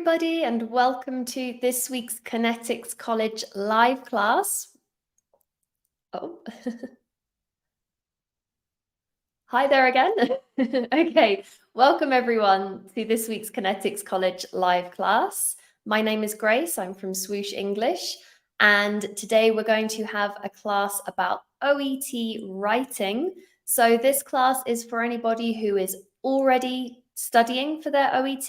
Everybody, and welcome to this week's Connetics College live class. Oh, hi there again. Okay, welcome everyone to this week's Connetics College live class. My name is Grace, I'm from Swoosh English, and today we're going to have a class about OET writing. So this class is for anybody who is already studying for their OET,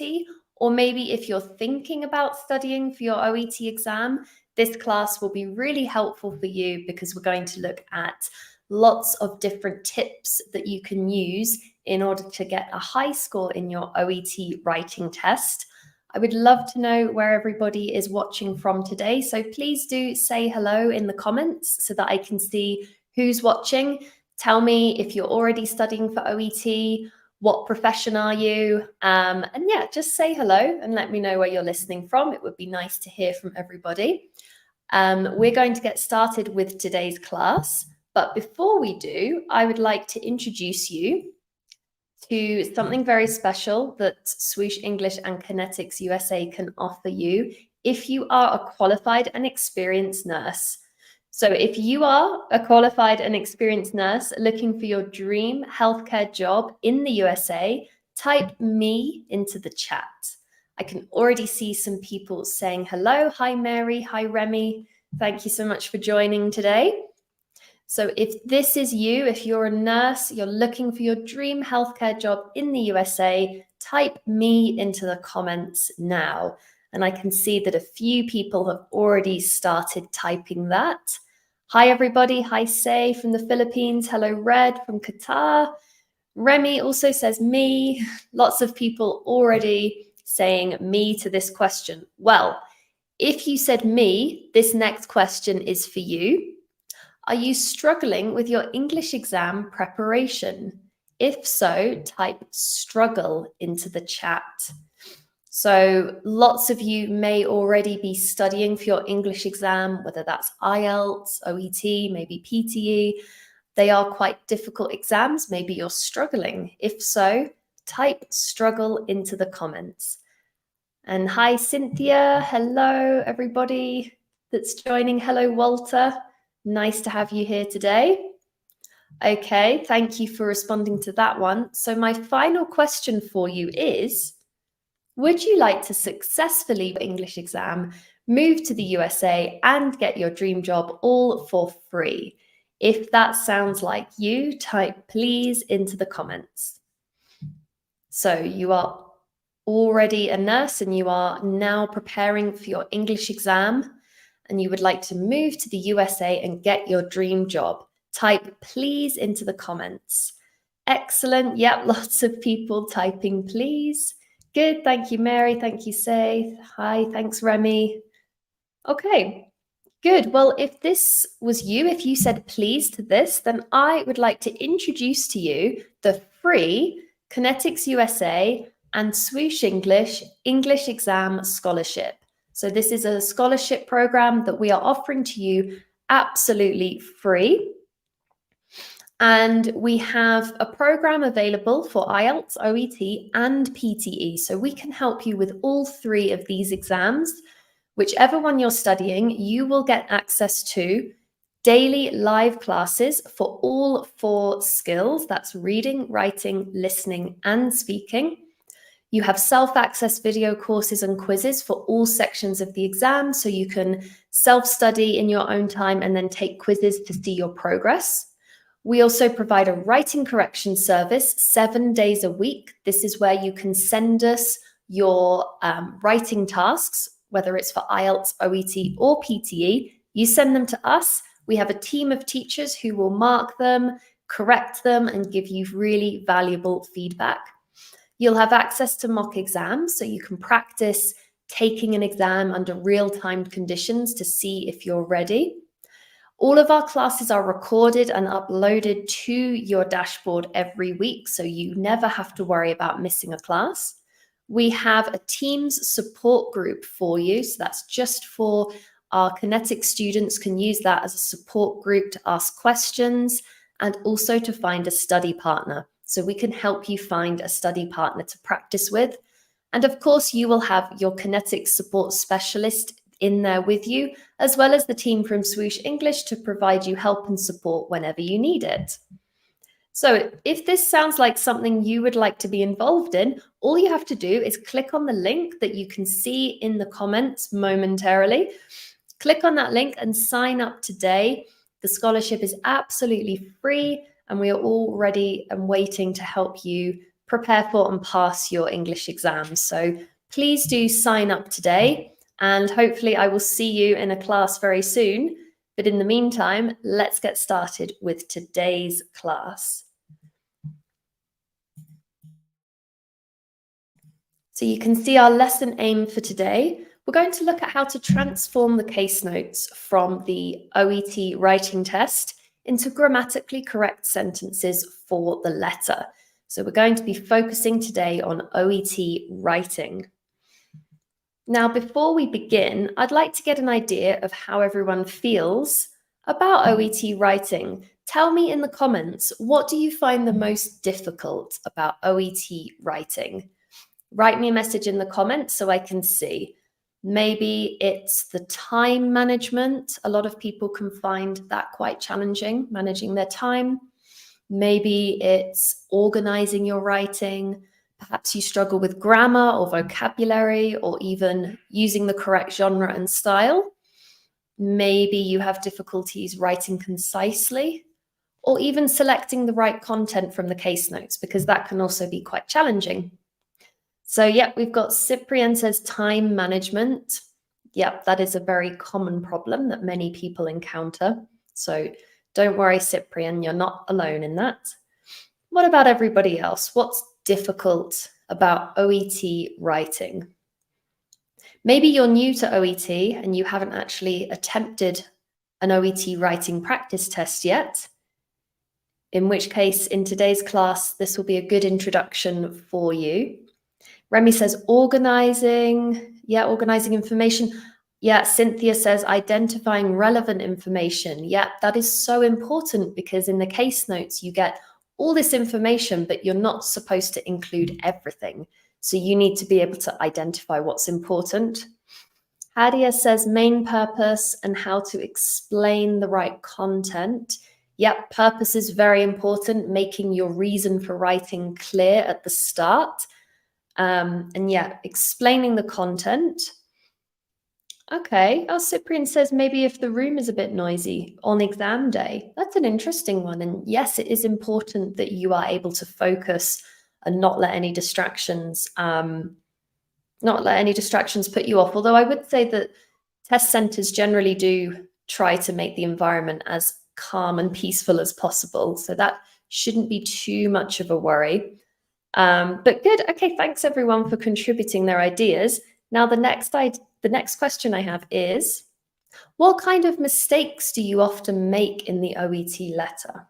or maybe if you're thinking about studying for your OET exam, this class will be really helpful for you because we're going to look at lots of different tips that you can use in order to get a high score in your OET writing test. I would love to know where everybody is watching from today, so please do say hello in the comments so that I can see who's watching. Tell me if you're already studying for OET, what profession are you? And yeah, just say hello and let me know where you're listening from. It would be nice to hear from everybody. We're going to get started with today's class. But before we do, I would like to introduce you to something very special that Swoosh English and Connetics USA can offer you if you are a qualified and experienced nurse. So if you are a qualified and experienced nurse looking for your dream healthcare job in the USA, type me into the chat. I can already see some people saying hello. Hi, Mary. Hi, Remy. Thank you so much for joining today. So if this is you, if you're a nurse, you're looking for your dream healthcare job in the USA, type me into the comments now. And I can see that a few people have already started typing that. Hi, everybody. Hi, Say from the Philippines. Hello, Red from Qatar. Remy also says me. Lots of people already saying me to this question. Well, if you said me, this next question is for you. Are you struggling with your English exam preparation? If so, type struggle into the chat. So lots of you may already be studying for your English exam, whether that's IELTS, OET, maybe PTE. They are quite difficult exams. Maybe you're struggling. If so, type struggle into the comments. And hi, Cynthia. Hello, everybody that's joining. Hello, Walter. Nice to have you here today. Okay, thank you for responding to that one. So my final question for you is, would you like to successfully English exam, move to the USA and get your dream job all for free? If that sounds like you, type please into the comments. So you are already a nurse and you are now preparing for your English exam and you would like to move to the USA and get your dream job, type please into the comments. Excellent. Yep, lots of people typing please. Good. Thank you, Mary. Thank you, Say. Hi. Thanks, Remy. Okay. Good. Well, if this was you, if you said please to this, then I would like to introduce to you the free Connetics USA and Swoosh English Exam Scholarship. So this is a scholarship program that we are offering to you absolutely free. And we have a program available for IELTS, OET, and PTE. So we can help you with all three of these exams. Whichever one you're studying, you will get access to daily live classes for all four skills. That's reading, writing, listening, and speaking. You have self-access video courses and quizzes for all sections of the exam, so you can self-study in your own time and then take quizzes to see your progress. We also provide a writing correction service 7 days a week. This is where you can send us your writing tasks, whether it's for IELTS, OET, or PTE. You send them to us. We have a team of teachers who will mark them, correct them, and give you really valuable feedback. You'll have access to mock exams, so you can practice taking an exam under real-time conditions to see if you're ready. All of our classes are recorded and uploaded to your dashboard every week, so you never have to worry about missing a class. We have a Teams support group for you, so that's just for our Connetics students can use that as a support group to ask questions and also to find a study partner. So we can help you find a study partner to practice with. And of course, you will have your Connetics support specialist in there with you, as well as the team from Swoosh English to provide you help and support whenever you need it. So if this sounds like something you would like to be involved in, all you have to do is click on the link that you can see in the comments momentarily. Click on that link and sign up today. The scholarship is absolutely free, and we are all ready and waiting to help you prepare for and pass your English exams. So please do sign up today, and hopefully I will see you in a class very soon. But in the meantime, let's get started with today's class. So you can see our lesson aim for today. We're going to look at how to transform the case notes from the OET writing test into grammatically correct sentences for the letter. So we're going to be focusing today on OET writing. Now, before we begin, I'd like to get an idea of how everyone feels about OET writing. Tell me in the comments, what do you find the most difficult about OET writing? Write me a message in the comments so I can see. Maybe it's the time management. A lot of people can find that quite challenging, managing their time. Maybe it's organizing your writing. Perhaps you struggle with grammar or vocabulary, or even using the correct genre and style. Maybe you have difficulties writing concisely, or even selecting the right content from the case notes, because that can also be quite challenging. So, yep, we've got Cyprian says time management. Yep, that is a very common problem that many people encounter. So don't worry, Cyprian, you're not alone in that. What about everybody else? What's difficult about OET writing? Maybe you're new to OET and you haven't actually attempted an OET writing practice test yet, in which case in today's class, this will be a good introduction for you. Remy says organizing. Yeah, organizing information. Yeah, Cynthia says identifying relevant information. Yeah, that is so important, because in the case notes, you get all this information, but you're not supposed to include everything. So you need to be able to identify what's important. Hadia says main purpose and how to explain the right content. Yep, purpose is very important, making your reason for writing clear at the start. And yeah, explaining the content. Okay. Oh, Cyprian says maybe if the room is a bit noisy on exam day. That's an interesting one. And yes, it is important that you are able to focus and not let any distractions put you off. Although I would say that test centers generally do try to make the environment as calm and peaceful as possible. So that shouldn't be too much of a worry. But good. Okay, thanks everyone for contributing their ideas. Now, the next question I have is, what kind of mistakes do you often make in the OET letter?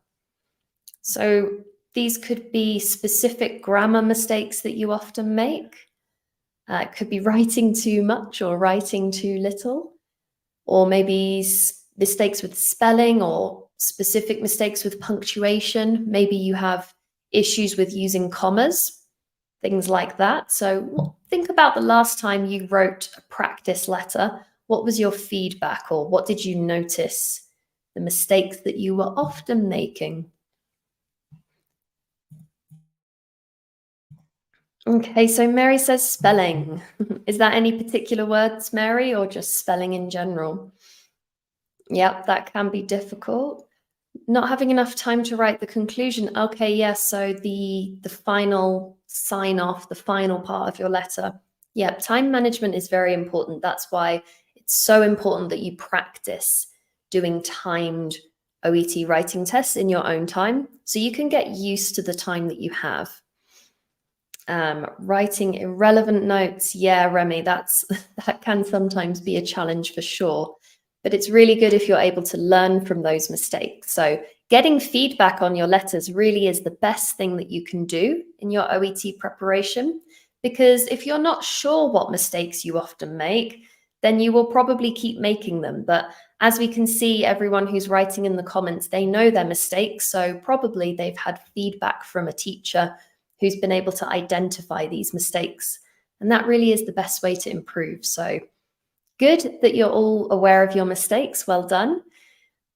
So these could be specific grammar mistakes that you often make. It could be writing too much or writing too little, or maybe mistakes with spelling or specific mistakes with punctuation. Maybe you have issues with using commas, things like that. So think about the last time you wrote a practice letter. What was your feedback, or what did you notice, the mistakes that you were often making? Okay, so Mary says spelling. Is that any particular words, Mary, or just spelling in general? Yep, that can be difficult. Not having enough time to write the conclusion. Okay, yes, so the final sign off, the final part of your letter. Yep, time management is very important. That's why it's so important that you practice doing timed OET writing tests in your own time, so you can get used to the time that you have. Writing irrelevant notes. Yeah, Remy, that can sometimes be a challenge for sure. But it's really good if you're able to learn from those mistakes. So getting feedback on your letters really is the best thing that you can do in your OET preparation, because if you're not sure what mistakes you often make, then you will probably keep making them. But as we can see, everyone who's writing in the comments, they know their mistakes. So probably they've had feedback from a teacher who's been able to identify these mistakes And that really is the best way to improve. So good that you're all aware of your mistakes. Well done.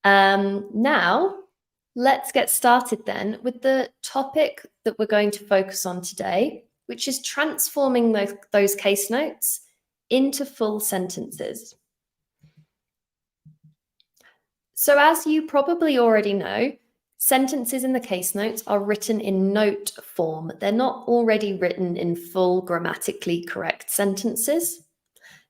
Now, let's get started then with the topic that we're going to focus on today, which is transforming those case notes into full sentences. So as you probably already know, sentences in the case notes are written in note form. They're not already written in full grammatically correct sentences.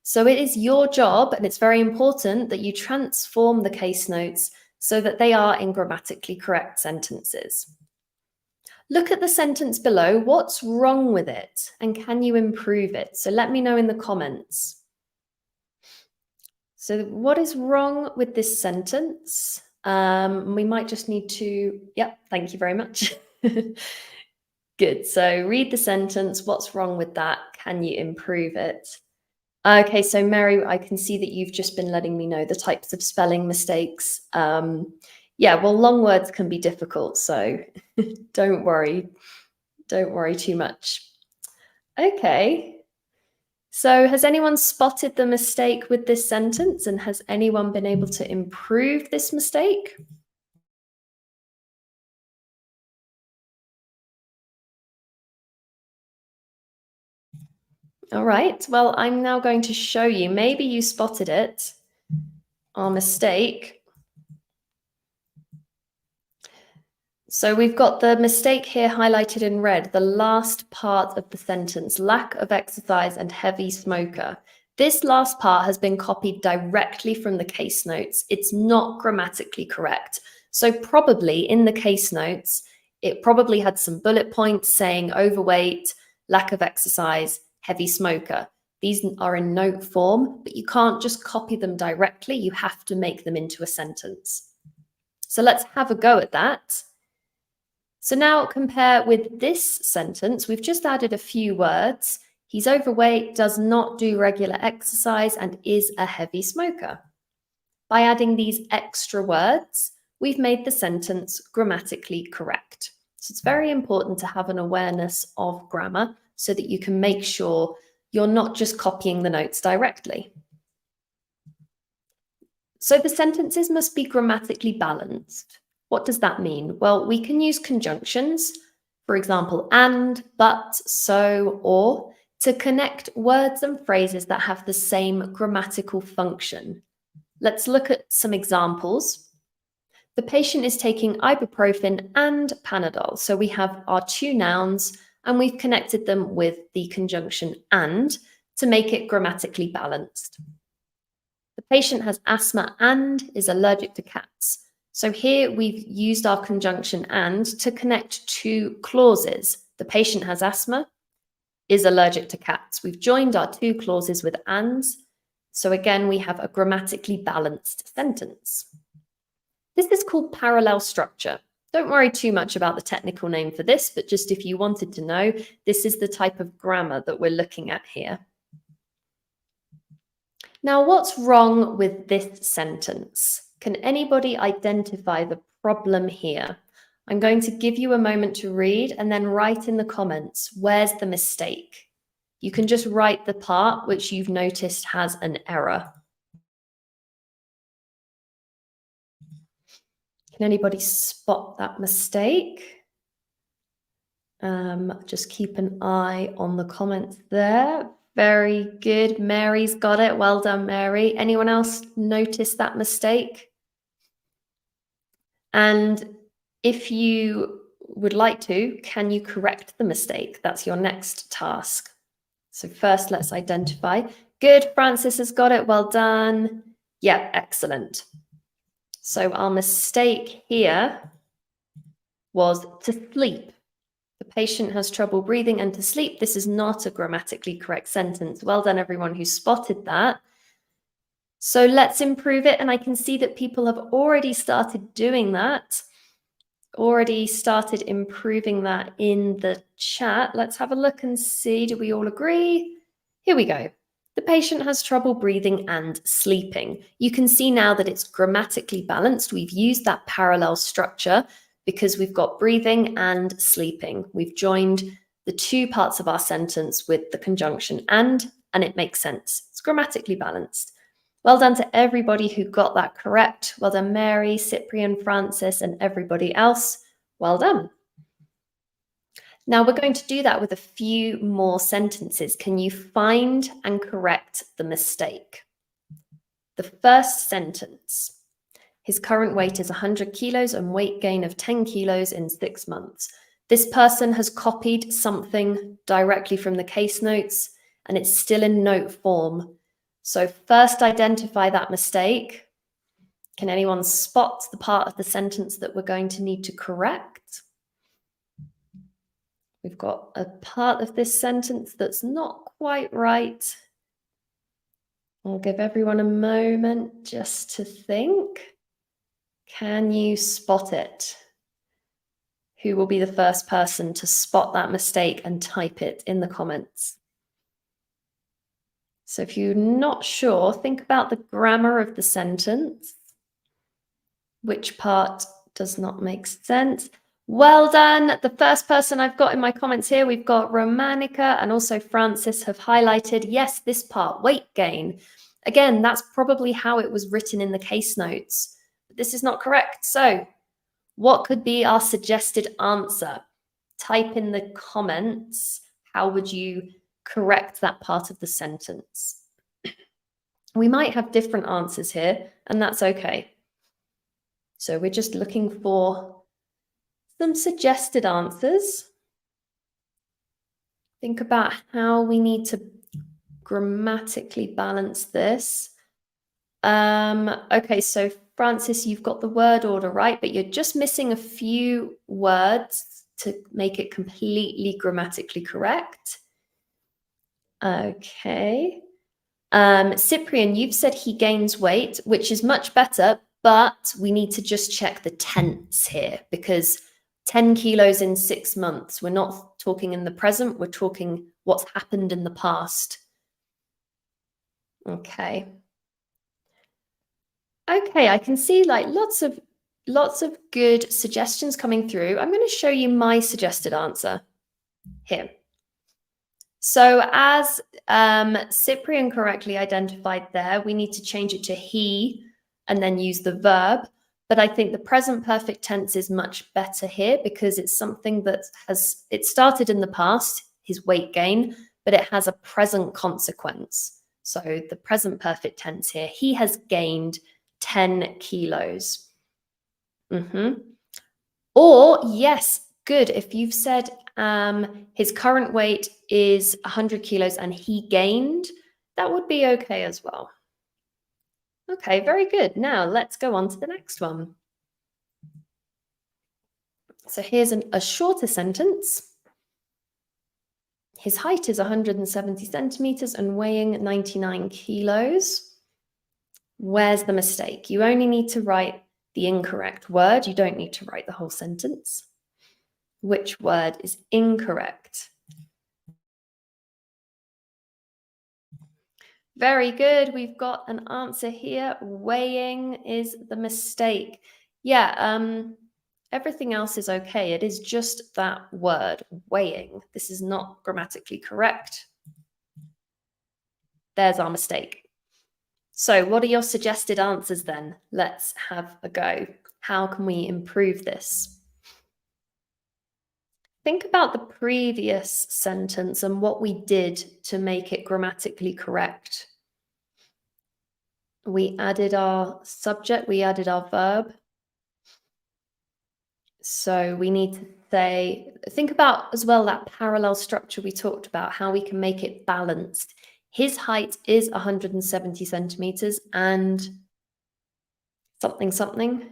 So it is your job, and it's very important that you transform the case notes so that they are in grammatically correct sentences. Look at the sentence below. What's wrong with it? And can you improve it? So let me know in the comments. So what is wrong with this sentence? We might just need to, yep, thank you very much. Good, so read the sentence. What's wrong with that? Can you improve it? Okay, so Mary, I can see that you've just been letting me know the types of spelling mistakes. Yeah, well, long words can be difficult, so don't worry too much. Okay. So has anyone spotted the mistake with this sentence, and has anyone been able to improve this mistake? All right, well, I'm now going to show you, maybe you spotted it, our mistake. So we've got the mistake here highlighted in red, the last part of the sentence, lack of exercise and heavy smoker. This last part has been copied directly from the case notes. It's not grammatically correct. So probably in the case notes, it probably had some bullet points saying overweight, lack of exercise, heavy smoker. These are in note form, but you can't just copy them directly. You have to make them into a sentence. So let's have a go at that. So now compare with this sentence. We've just added a few words. He's overweight, does not do regular exercise, and is a heavy smoker. By adding these extra words, we've made the sentence grammatically correct. So it's very important to have an awareness of grammar so that you can make sure you're not just copying the notes directly. So the sentences must be grammatically balanced. What does that mean? Well, we can use conjunctions, for example, and, but, so, or, to connect words and phrases that have the same grammatical function. Let's look at some examples. The patient is taking ibuprofen and Panadol. So we have our two nouns and we've connected them with the conjunction and to make it grammatically balanced. The patient has asthma and is allergic to cats. So here we've used our conjunction and to connect two clauses. The patient has asthma, is allergic to cats. We've joined our two clauses with ands. So again, we have a grammatically balanced sentence. This is called parallel structure. Don't worry too much about the technical name for this, but just if you wanted to know, this is the type of grammar that we're looking at here. Now, what's wrong with this sentence? Can anybody identify the problem here? I'm going to give you a moment to read and then write in the comments, where's the mistake? You can just write the part which you've noticed has an error. Can anybody spot that mistake? Just keep an eye on the comments there. Very good. Mary's got it. Well done, Mary. Anyone else notice that mistake? And if you would like to, can you correct the mistake? That's your next task. So first, let's identify. Good. Francis has got it. Well done. Yeah, excellent. So our mistake here was to sleep. The patient has trouble breathing and to sleep. This is not a grammatically correct sentence. Well done, everyone who spotted that. So let's improve it. And I can see that people have already started doing that, already started improving that in the chat. Let's have a look and see. Do we all agree? Here we go. The patient has trouble breathing and sleeping. You can see now that it's grammatically balanced. We've used that parallel structure because we've got breathing and sleeping. We've joined the two parts of our sentence with the conjunction and it makes sense. It's grammatically balanced. Well done to everybody who got that correct. Well done, Mary, Cyprian, Francis, and everybody else. Well done. Now we're going to do that with a few more sentences. Can you find and correct the mistake? The first sentence. His current weight is 100 kilos and weight gain of 10 kilos in 6 months. This person has copied something directly from the case notes and it's still in note form. So first identify that mistake. Can anyone spot the part of the sentence that we're going to need to correct? We've got a part of this sentence that's not quite right. I'll give everyone a moment just to think. Can you spot it? Who will be the first person to spot that mistake and type it in the comments? So if you're not sure, think about the grammar of the sentence. Which part does not make sense? Well done. The first person I've got in my comments here, we've got Romanica and also Francis have highlighted, yes, this part, weight gain. Again, that's probably how it was written in the case notes. But this is not correct. So what could be our suggested answer? Type in the comments, how would you correct that part of the sentence? We might have different answers here, and that's okay. So we're just looking for some suggested answers. Think about how we need to grammatically balance this. Okay, so Francis, you've got the word order right, but you're just missing a few words to make it completely grammatically correct. Okay. Cyprian, you've said he gains weight, which is much better, but we need to just check the tense here because 10 kilos in 6 months. We're not talking in the present, we're talking what's happened in the past. Okay. Okay, I can see like lots of good suggestions coming through. I'm going to show you my suggested answer here. So as Cyprian correctly identified there, we need to change it to he and then use the verb. But I think the present perfect tense is much better here because it's something that it started in the past, his weight gain, but it has a present consequence. So the present perfect tense here, he has gained 10 kilos. Or yes, good. If you've said his current weight is 100 kilos and he gained, that would be okay as well. Okay, very good. Now let's go on to the next one. So here's a shorter sentence. His height is 170 centimeters and weighing 99 kilos. Where's the mistake? You only need to write the incorrect word. You don't need to write the whole sentence. Which word is incorrect? Very good. We've got an answer here. Weighing is the mistake. Yeah, everything else is okay. It is just that word, weighing. This is not grammatically correct. There's our mistake. So what are your suggested answers then? Let's have a go. How can we improve this? Think about the previous sentence and what we did to make it grammatically correct. We added our subject, we added our verb. So we need to say, think about as well that parallel structure we talked about, how we can make it balanced. His height is 170 centimeters and something.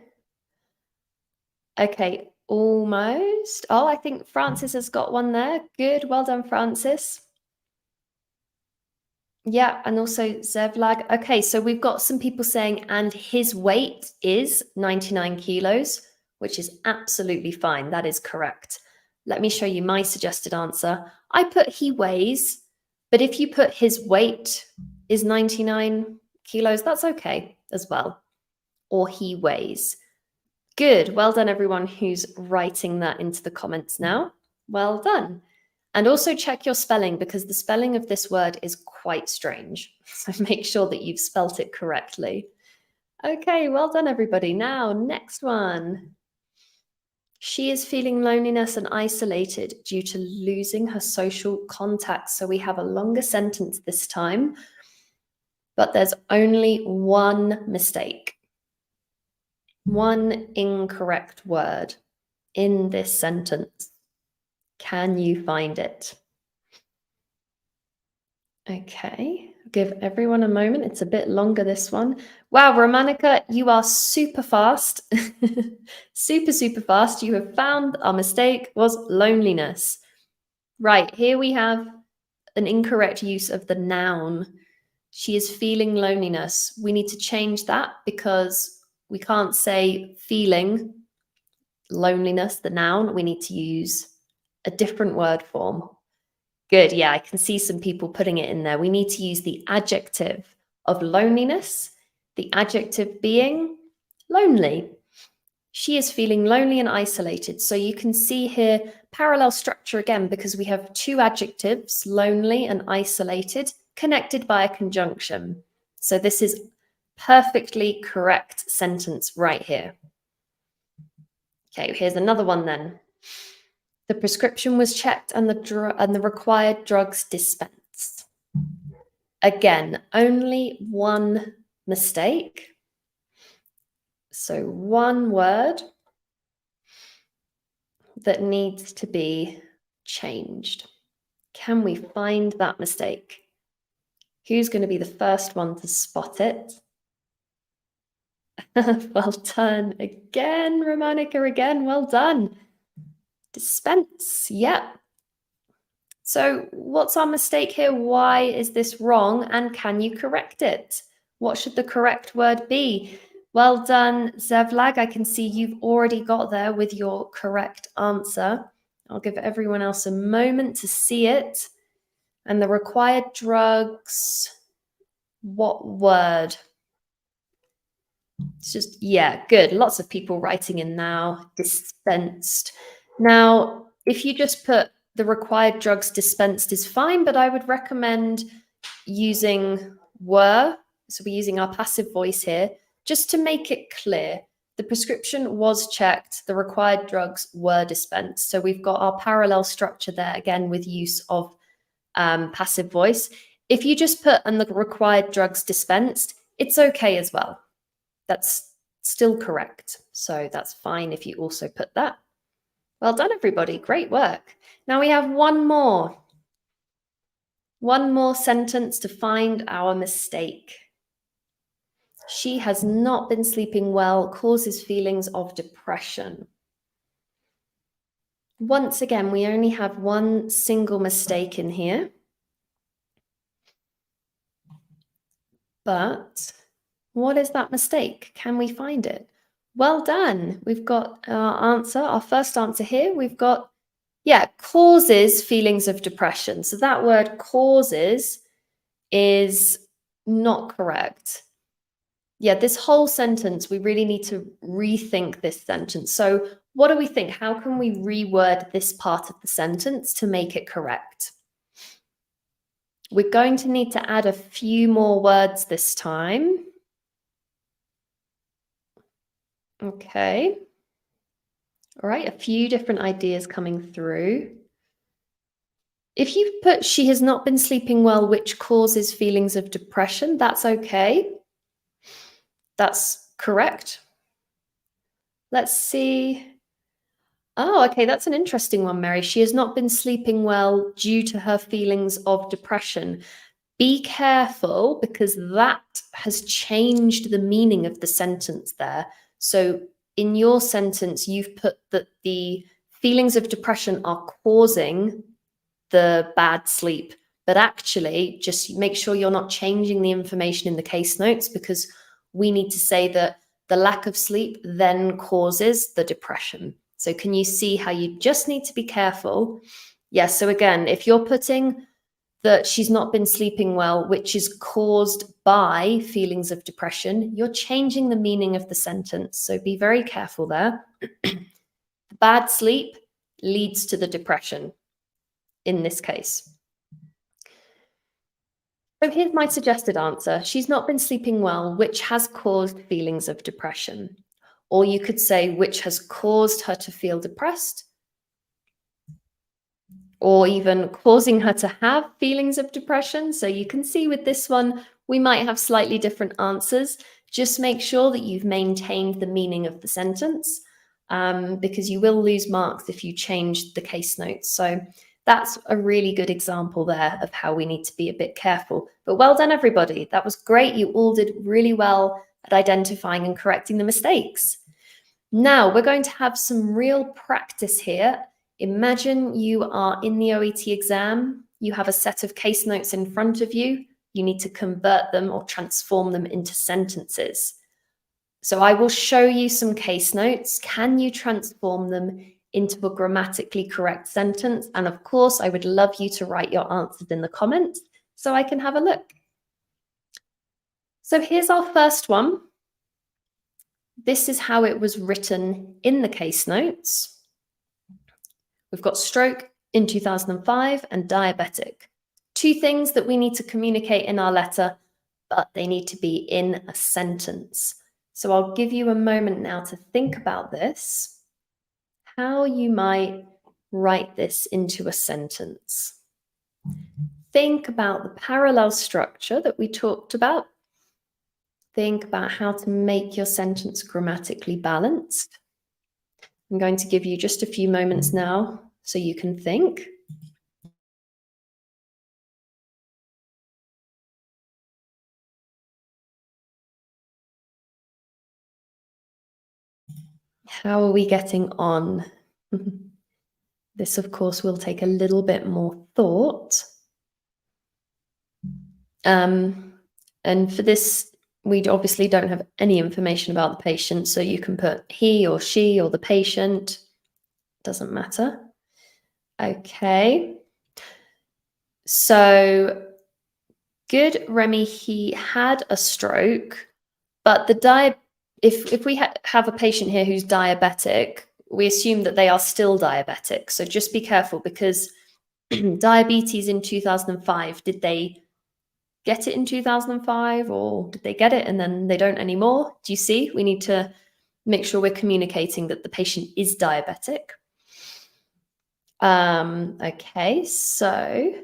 Okay, almost. Oh, I think Francis has got one there. Good, well done, Francis. Yeah, and also Zevlag. Okay, so we've got some people saying, and his weight is 99 kilos, which is absolutely fine. That is correct. Let me show you my suggested answer. I put he weighs, but if you put his weight is 99 kilos, that's okay as well. Or he weighs. Good. Well done, everyone who's writing that into the comments now. Well done. And also check your spelling, because the spelling of this word is quite strange. So make sure that you've spelt it correctly. Okay, well done, everybody. Now, next one. She is feeling loneliness and isolated due to losing her social contacts. So we have a longer sentence this time, but there's only one mistake, one incorrect word in this sentence. Can you find it? Okay, give everyone a moment. It's a bit longer, this one. Wow, Romanica, you are super fast. Super fast. You have found our mistake was loneliness. Right, here we have an incorrect use of the noun. She is feeling loneliness. We need to change that because we can't say feeling loneliness, the noun. We need to use a different word form. Good. Yeah, I can see some people putting it in there. We need to use the adjective of loneliness, the adjective being lonely. She is feeling lonely and isolated. So you can see here parallel structure again, because we have two adjectives, lonely and isolated, connected by a conjunction. So this is perfectly correct sentence right here. Okay, here's another one then. The prescription was checked and the required drugs dispensed. Again, only one mistake. So one word that needs to be changed. Can we find that mistake? Who's going to be the first one to spot it? Well done. Again, Romanica, again, well done. Dispense, yep. So what's our mistake here? Why is this wrong? And can you correct it? What should the correct word be? Well done, Zevlag. I can see you've already got there with your correct answer. I'll give everyone else a moment to see it. And the required drugs, what word? It's just, yeah, good. Lots of people writing in now, dispensed. Now, if you just put the required drugs dispensed is fine, but I would recommend using were. So we're using our passive voice here, just to make it clear. The prescription was checked, the required drugs were dispensed. So we've got our parallel structure there, again, with use of passive voice. If you just put and the required drugs dispensed, it's okay as well. That's still correct. So that's fine if you also put that. Well done, everybody. Great work. Now we have one more sentence to find our mistake. She has not been sleeping well, causes feelings of depression. Once again, we only have one single mistake in here. But what is that mistake? Can we find it? Well done. We've got our answer, our first answer here. We've got, yeah, causes feelings of depression. So that word causes is not correct. Yeah, this whole sentence, we really need to rethink this sentence. So what do we think? How can we reword this part of the sentence to make it correct? We're going to need to add a few more words this time. Okay. All right, a few different ideas coming through. If you put she has not been sleeping well, which causes feelings of depression, that's okay. That's correct. Let's see. Oh, okay, that's an interesting one, Mary. She has not been sleeping well due to her feelings of depression. Be careful, because that has changed the meaning of the sentence there. So in your sentence, you've put that the feelings of depression are causing the bad sleep, but actually just make sure you're not changing the information in the case notes, because we need to say that the lack of sleep then causes the depression. So can you see how you just need to be careful? Yes. So again, if you're putting that she's not been sleeping well, which is caused by feelings of depression, you're changing the meaning of the sentence. So be very careful there. Bad sleep leads to the depression. in this case. So here's my suggested answer. She's not been sleeping well, which has caused feelings of depression. Or you could say, which has caused her to feel depressed, or even causing her to have feelings of depression. So you can see with this one, we might have slightly different answers. Just make sure that you've maintained the meaning of the sentence, because you will lose marks if you change the case notes. So that's a really good example there of how we need to be a bit careful. But well done, everybody. That was great. You all did really well at identifying and correcting the mistakes. Now we're going to have some real practice here. Imagine you are in the OET exam. You have a set of case notes in front of you. You need to convert them or transform them into sentences. So I will show you some case notes. Can you transform them into a grammatically correct sentence? And of course, I would love you to write your answers in the comments so I can have a look. So here's our first one. This is how it was written in the case notes. We've got stroke in 2005 and diabetic. Two things that we need to communicate in our letter, but they need to be in a sentence. So I'll give you a moment now to think about this, how you might write this into a sentence. Think about the parallel structure that we talked about. Think about how to make your sentence grammatically balanced. I'm going to give you just a few moments now so you can think. How are we getting on? This, of course, will take a little bit more thought. And for this, we obviously don't have any information about the patient, so you can put he or she or the patient. Doesn't matter. Okay. So, good, Remy, he had a stroke, but if we have a patient here who's diabetic, we assume that they are still diabetic. So just be careful, because diabetes in 2005, did they get it in 2005 or did they get it and then they don't anymore? Do you see? We need to make sure we're communicating that the patient is diabetic. Okay, so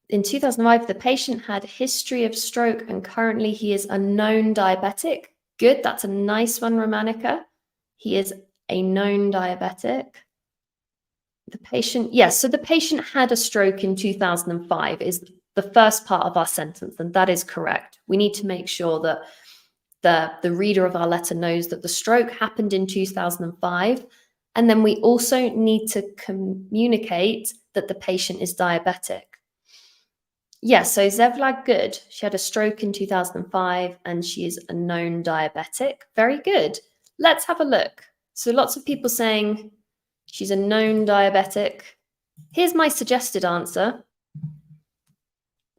in 2005, the patient had a history of stroke and currently he is a known diabetic. Good, that's a nice one, Romanica. He is a known diabetic. The patient, yes, so the patient had a stroke in 2005 is the first part of our sentence, and that is correct. We need to make sure that the reader of our letter knows that the stroke happened in 2005, and then we also need to communicate that the patient is diabetic. Yes, so Zevla, good. She had a stroke in 2005 and she is a known diabetic. Very good. Let's have a look. So lots of people saying she's a known diabetic. Here's my suggested answer.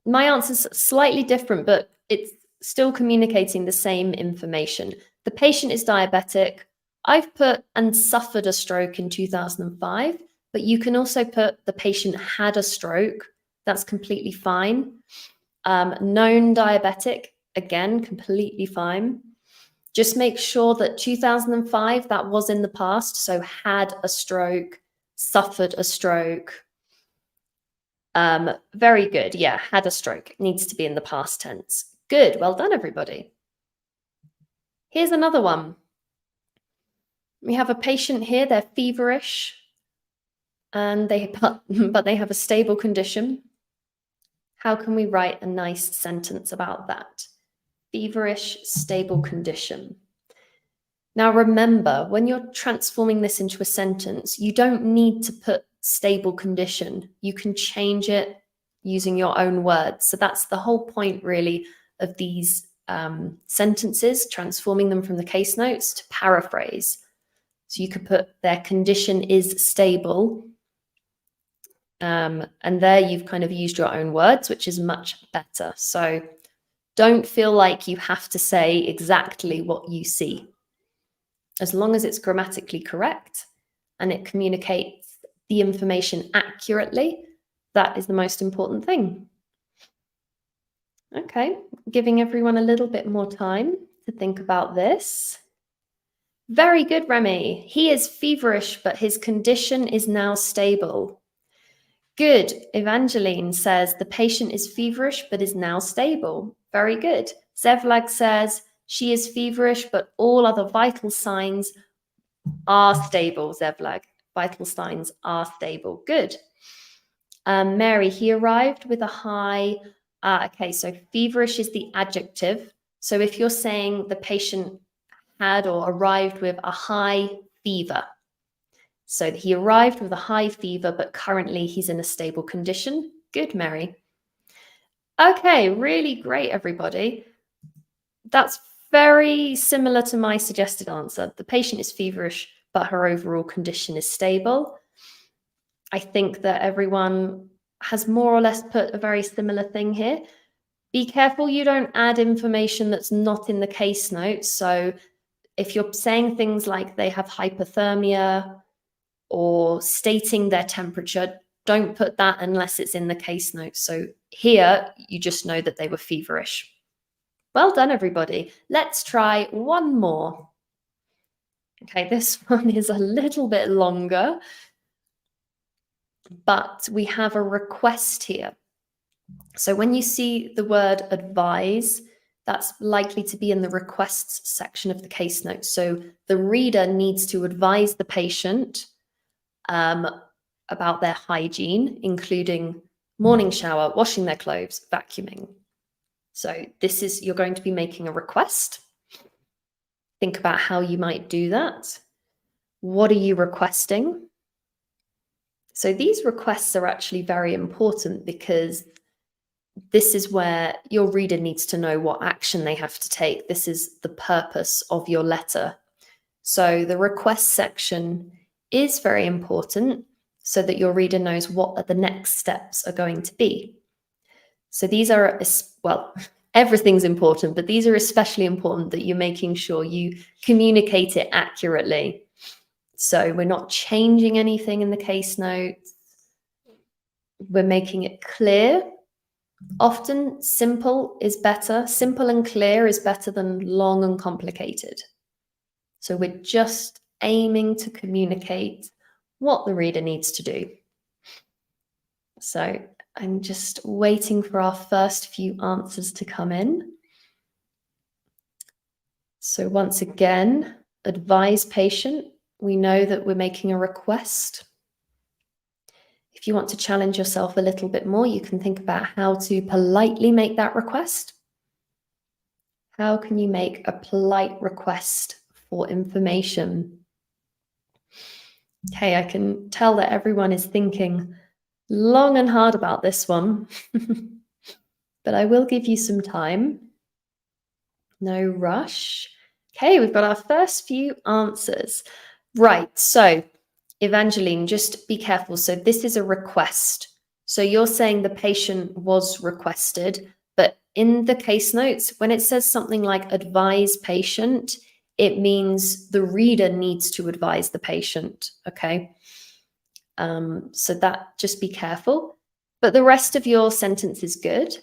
My answer's slightly different, but it's still communicating the same information. The patient is diabetic. I've put and suffered a stroke in 2005, but you can also put the patient had a stroke. That's completely fine. Known diabetic, again, completely fine. Just make sure that 2005, that was in the past. So had a stroke, suffered a stroke. Very good. Yeah, had a stroke. It needs to be in the past tense. Good. Well done, everybody. Here's another one. We have a patient here. They're feverish, and but they have a stable condition. How can we write a nice sentence about that? Feverish, stable condition. Now remember, when you're transforming this into a sentence, you don't need to put stable condition. You can change it using your own words. So that's the whole point, really, of these sentences, transforming them from the case notes to paraphrase. So you could put their condition is stable. And there you've kind of used your own words, which is much better. So don't feel like you have to say exactly what you see. As long as it's grammatically correct and it communicates the information accurately. That is the most important thing. Okay, giving everyone a little bit more time to think about this. Very good, Remy. He is feverish, but his condition is now stable. Good. Evangeline says the patient is feverish, but is now stable. Very good. Zevlag says she is feverish, but all other vital signs are stable, Zevlag. Vital signs are stable. Good. Mary, he arrived with a high. Okay, so feverish is the adjective. So if you're saying the patient had or arrived with a high fever, so he arrived with a high fever, but currently he's in a stable condition. Good, Mary. Okay, really great, everybody. That's very similar to my suggested answer. The patient is feverish, but her overall condition is stable. I think that everyone has more or less put a very similar thing here. Be careful you don't add information that's not in the case notes. So if you're saying things like they have hypothermia or stating their temperature, don't put that unless it's in the case notes. So here, you just know that they were feverish. Well done, everybody. Let's try one more. Okay, this one is a little bit longer, but we have a request here. So when you see the word advise, that's likely to be in the requests section of the case notes. So the reader needs to advise the patient about their hygiene, including morning shower, washing their clothes, vacuuming. So this is, you're going to be making a request. Think about how you might do that. What are you requesting? So these requests are actually very important because this is where your reader needs to know what action they have to take. This is the purpose of your letter. So the request section is very important so that your reader knows what the next steps are going to be. So these are, well, everything's important, but these are especially important that you're making sure you communicate it accurately. So we're not changing anything in the case notes. We're making it clear. Often simple is better. Simple and clear is better than long and complicated. So we're just aiming to communicate what the reader needs to do. So I'm just waiting for our first few answers to come in. So once again, advise patient. We know that we're making a request. If you want to challenge yourself a little bit more, you can think about how to politely make that request. How can you make a polite request for information? Okay, I can tell that everyone is thinking long and hard about this one, but I will give you some time. No rush. Okay, we've got our first few answers. Right, so Evangeline, just be careful. So this is a request. So you're saying the patient was requested, but in the case notes, when it says something like advise patient, it means the reader needs to advise the patient, okay? So that, just be careful. But the rest of your sentence is good.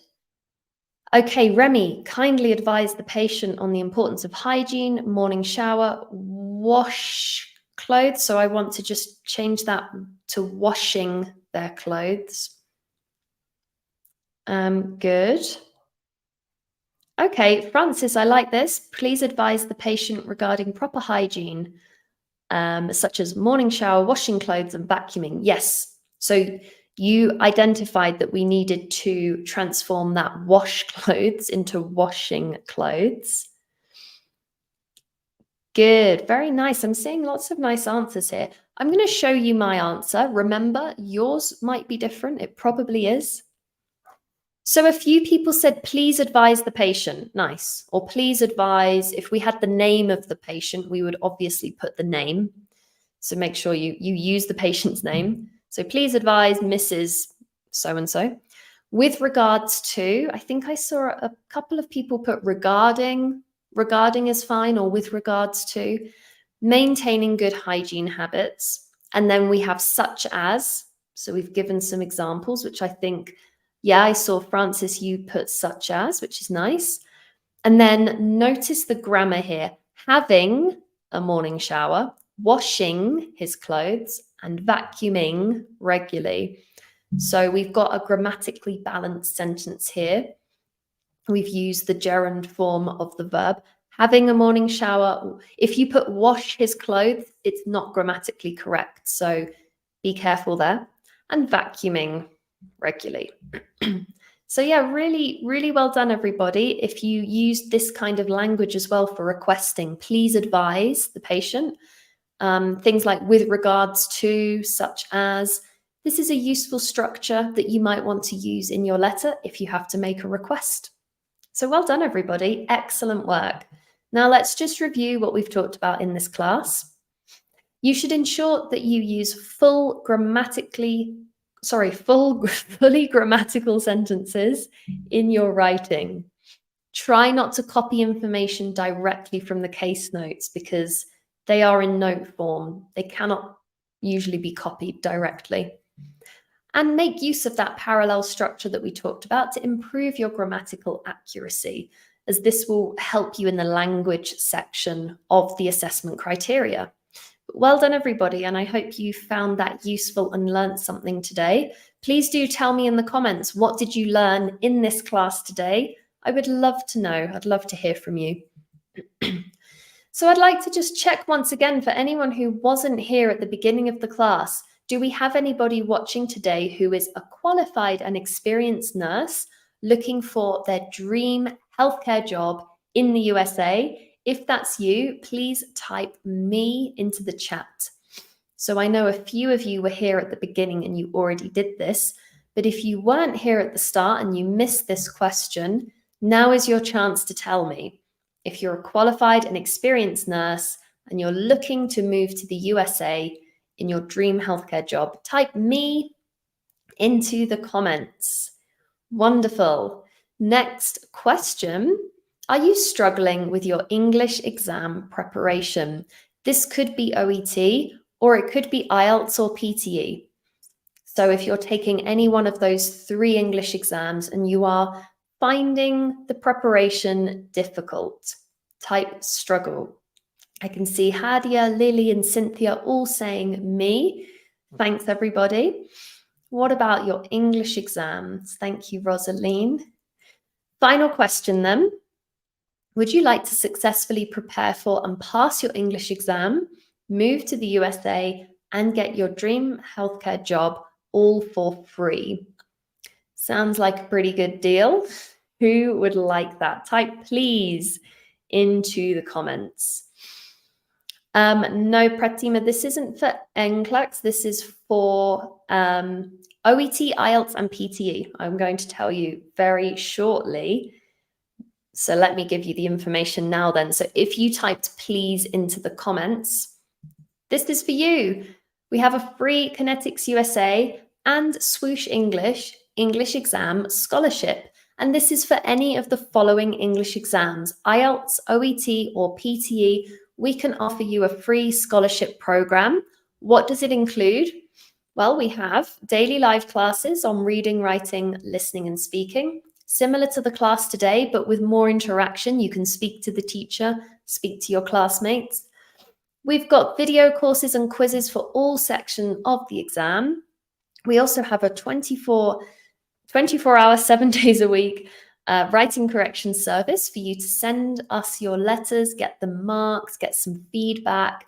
Okay, Remy, kindly advise the patient on the importance of hygiene, morning shower, wash clothes. So I want to just change that to washing their clothes. Good. Okay, Francis, I like this. Please advise the patient regarding proper hygiene, such as morning shower, washing clothes, and vacuuming. Yes. So you identified that we needed to transform that wash clothes into washing clothes. Good, very nice. I'm seeing lots of nice answers here. I'm going to show you my answer. Remember, yours might be different. It probably is. So a few people said, please advise the patient. Nice. Or please advise. If we had the name of the patient, we would obviously put the name. So make sure you use the patient's name. So please advise Mrs. So-and-so. With regards to, I think I saw a couple of people put regarding is fine, or with regards to maintaining good hygiene habits. And then we have such as. So we've given some examples, which I think, yeah, I saw Francis, you put such as, which is nice. And then notice the grammar here: having a morning shower, washing his clothes, and vacuuming regularly. So we've got a grammatically balanced sentence here. We've used the gerund form of the verb. Having a morning shower, if you put wash his clothes, it's not grammatically correct. So be careful there. And vacuuming regularly. So yeah, really, really well done, everybody. If you used this kind of language as well for requesting, please advise the patient. Things like with regards to, such as. This is a useful structure that you might want to use in your letter if you have to make a request. So well done, everybody. Excellent work. Now let's just review what we've talked about in this class. You should ensure that you use fully grammatical sentences in your writing. Try not to copy information directly from the case notes because they are in note form. They cannot usually be copied directly. And make use of that parallel structure that we talked about to improve your grammatical accuracy, as this will help you in the language section of the assessment criteria. Well done, everybody, and I hope you found that useful and learned something today. Please do tell me in the comments, what did you learn in this class today? I would love to know. I'd love to hear from you. So I'd like to just check once again for anyone who wasn't here at the beginning of the class. Do we have anybody watching today who is a qualified and experienced nurse looking for their dream healthcare job in the USA? If that's you, please type me into the chat. So I know a few of you were here at the beginning and you already did this, but if you weren't here at the start and you missed this question, now is your chance to tell me. If you're a qualified and experienced nurse and you're looking to move to the USA in your dream healthcare job, type me into the comments. Wonderful. Next question. Are you struggling with your English exam preparation? This could be OET or it could be IELTS or PTE. So if you're taking any one of those 3 English exams and you are finding the preparation difficult, type struggle. I can see Hadia, Lily, and Cynthia all saying me. Thanks, everybody. What about your English exams? Thank you, Rosaline. Final question then. Would you like to successfully prepare for and pass your English exam, move to the USA, and get your dream healthcare job all for free? Sounds like a pretty good deal. Who would like that? Type please into the comments. No, Pratima, this isn't for NCLEX. This is for OET, IELTS, and PTE. I'm going to tell you very shortly. So let me give you the information now then. So if you typed please into the comments, this is for you. We have a free Connetics USA and Swoosh English exam scholarship. And this is for any of the following English exams, IELTS, OET, or PTE. We can offer you a free scholarship program. What does it include? Well, we have daily live classes on reading, writing, listening, and speaking. Similar to the class today, but with more interaction. You can speak to the teacher, speak to your classmates. We've got video courses and quizzes for all sections of the exam. We also have a 24-hour, 7 days a week writing correction service for you to send us your letters, get them marked, get some feedback,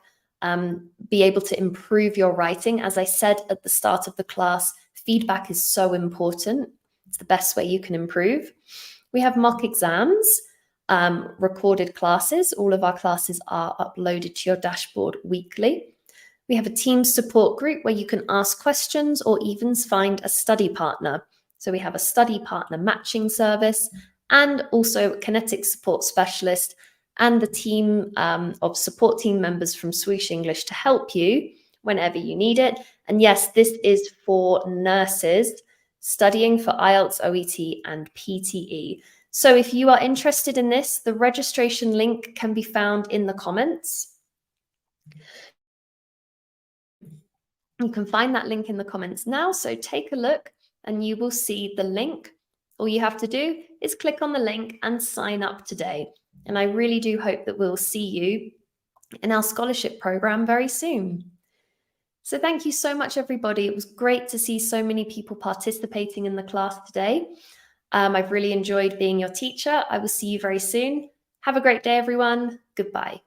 be able to improve your writing. As I said at the start of the class, feedback is so important. It's the best way you can improve. We have mock exams, recorded classes. All of our classes are uploaded to your dashboard weekly. We have a team support group where you can ask questions or even find a study partner. So we have a study partner matching service and also a Connetics support specialist and the team of support team members from Swoosh English to help you whenever you need it. And yes, this is for nurses studying for IELTS, OET, and PTE. So if you are interested in this, the registration link can be found in the comments. You can find that link in the comments now, so take a look and you will see the link. All you have to do is click on the link and sign up today. And I really do hope that we'll see you in our scholarship program very soon. So thank you so much, everybody. It was great to see so many people participating in the class today. I've really enjoyed being your teacher. I will see you very soon. Have a great day, everyone. Goodbye.